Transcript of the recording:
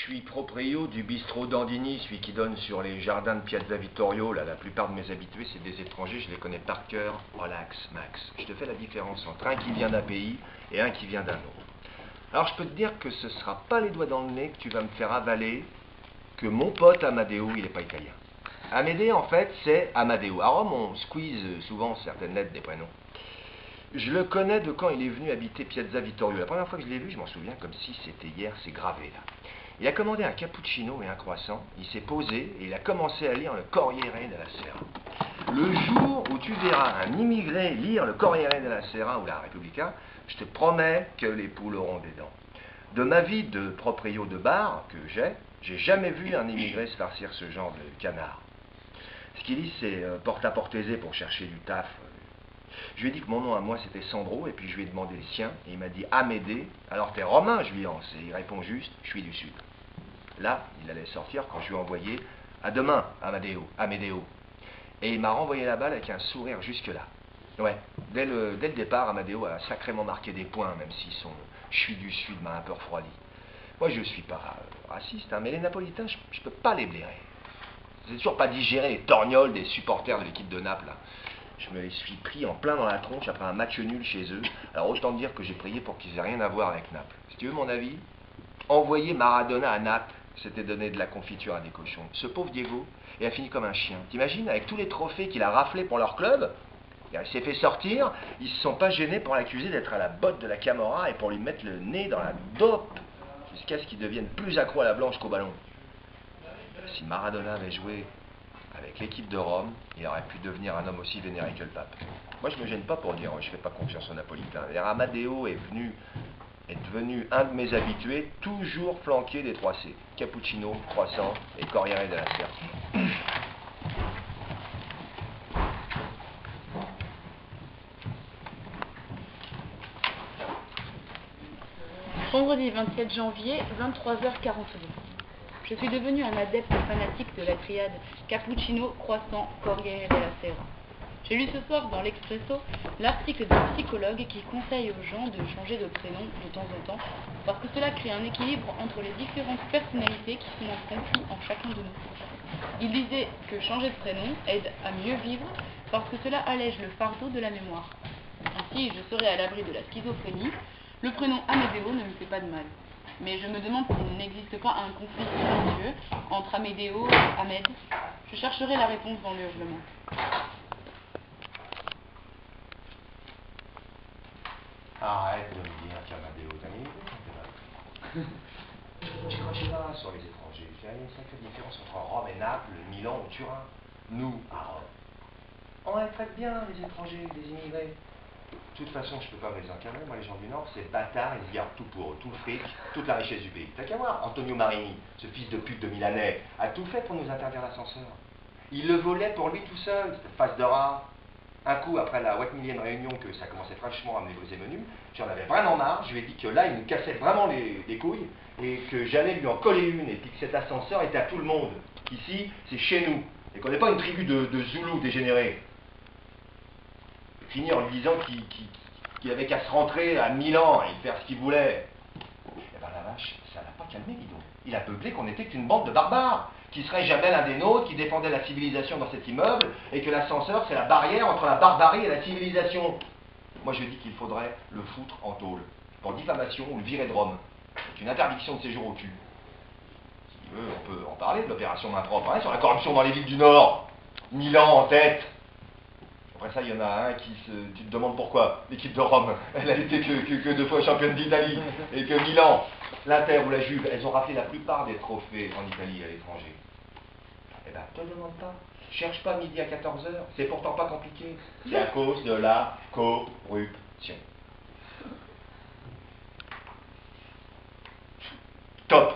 suis proprio du bistrot Dandini, celui qui donne sur les jardins de Piazza Vittorio. Là, la plupart de mes habitués, c'est des étrangers, je les connais par cœur. Relax, Max. Je te fais la différence entre un qui vient d'un pays et un qui vient d'un autre. Alors, je peux te dire que ce ne sera pas les doigts dans le nez que tu vas me faire avaler que mon pote Amadeo, il n'est pas italien. Amédée, en fait, c'est Amadeo. À Rome, on squeeze souvent certaines lettres des prénoms. Je le connais de quand il est venu habiter Piazza Vittorio. La première fois que je l'ai vu, je m'en souviens comme si c'était hier, c'est gravé là. Il a commandé un cappuccino et un croissant, il s'est posé et il a commencé à lire le Corriere della Sera. Le jour où tu verras un immigré lire le Corriere della Sera ou la Repubblica, je te promets que les poules auront des dents. De ma vie de proprio de bar que j'ai jamais vu un immigré se farcir ce genre de canard. Ce qu'il dit, c'est porte-à-porte aisé pour chercher du taf. Je lui ai dit que mon nom à moi c'était Sandro, et puis je lui ai demandé le sien, et il m'a dit Amédée. Alors t'es romain, je lui lance, et il répond juste, je suis du sud. Là, il allait sortir quand je lui ai envoyé à demain, Amédéo. Et il m'a renvoyé la balle avec un sourire jusque-là. Ouais, dès le départ, Amadeo a sacrément marqué des points, même si son je suis du sud m'a un peu refroidi. Moi, je suis pas raciste, hein, mais les Napolitains, je peux pas les blairer. J'ai toujours pas digéré les torgnoles des supporters de l'équipe de Naples, là. Je me les suis pris en plein dans la tronche après un match nul chez eux. Alors autant dire que j'ai prié pour qu'ils aient rien à voir avec Naples. Si tu veux mon avis, envoyer Maradona à Naples, c'était donner de la confiture à des cochons. Ce pauvre Diego, il a fini comme un chien. T'imagines, avec tous les trophées qu'il a raflés pour leur club, il s'est fait sortir, ils se sont pas gênés pour l'accuser d'être à la botte de la Camorra et pour lui mettre le nez dans la dope, jusqu'à ce qu'il devienne plus accro à la blanche qu'au ballon. Si Maradona avait joué avec l'équipe de Rome, il aurait pu devenir un homme aussi vénéré que le pape. Moi, je ne me gêne pas pour dire, je ne fais pas confiance aux Napolitains. Amadeo est devenu un de mes habitués, toujours flanqué des 3 C. Cappuccino, croissant et Corriere della Sera. Vendredi 27 janvier, 23h42. Je suis devenu un adepte fanatique de la triade cappuccino, croissant, Corriere della Sera. J'ai lu ce soir dans l'Expresso l'article d'un psychologue qui conseille aux gens de changer de prénom de temps en temps parce que cela crée un équilibre entre les différentes personnalités qui sont en conflit en chacun de nous. Il disait que changer de prénom aide à mieux vivre parce que cela allège le fardeau de la mémoire. Ainsi, je serai à l'abri de la schizophrénie. Le prénom Amédéo ne me fait pas de mal. Mais je me demande s'il n'existe pas un conflit silencieux entre Amédéo et Ahmed. Je chercherai la réponse dans le hurlement. Arrête de me dire qu'Amadeo est un immigré. Je crois pas sur les étrangers. Il y a une sacrée différence entre Rome et Naples, Milan ou Turin. Nous, à Rome, on les traite bien, les étrangers, les immigrés. De toute façon, je ne peux pas me les encadrer. Moi, les gens du Nord, c'est bâtard, ils se gardent tout pour eux, tout le fric, toute la richesse du pays. T'as qu'à voir, Antonio Marini, ce fils de pute de Milanais, a tout fait pour nous interdire l'ascenseur. Il le volait pour lui tout seul, cette face de rat. Un coup, après la 8 millième réunion, que ça commençait franchement à me négocier menu, j'en avais vraiment marre. Je lui ai dit que là, il nous cassait vraiment les couilles et que j'allais lui en coller une et puis que cet ascenseur était à tout le monde. Ici, c'est chez nous et qu'on n'est pas une tribu de Zoulous dégénérés. Fini en lui disant qu'il avait qu'à se rentrer à Milan et faire ce qu'il voulait. Eh ben la vache, ça l'a pas calmé, dis donc. Il a beuglé qu'on n'était qu'une bande de barbares, qui serait jamais l'un des nôtres, qui défendait la civilisation dans cet immeuble, et que l'ascenseur c'est la barrière entre la barbarie et la civilisation. Moi je dis qu'il faudrait le foutre en tôle, pour diffamation ou le virer de Rome, avec une interdiction de séjour au cul. S'il veut, on peut en parler de l'opération main propre, hein, sur la corruption dans les villes du Nord. Milan en tête. Après ça, il y en a un tu te demandes pourquoi. L'équipe de Rome, elle a été que 2 fois championne d'Italie. Et que Milan, l'Inter ou la Juve, elles ont raflé la plupart des trophées en Italie et à l'étranger. Eh ben, te demande pas. Cherche pas midi à 14h. C'est pourtant pas compliqué. C'est à cause de la corruption. Top.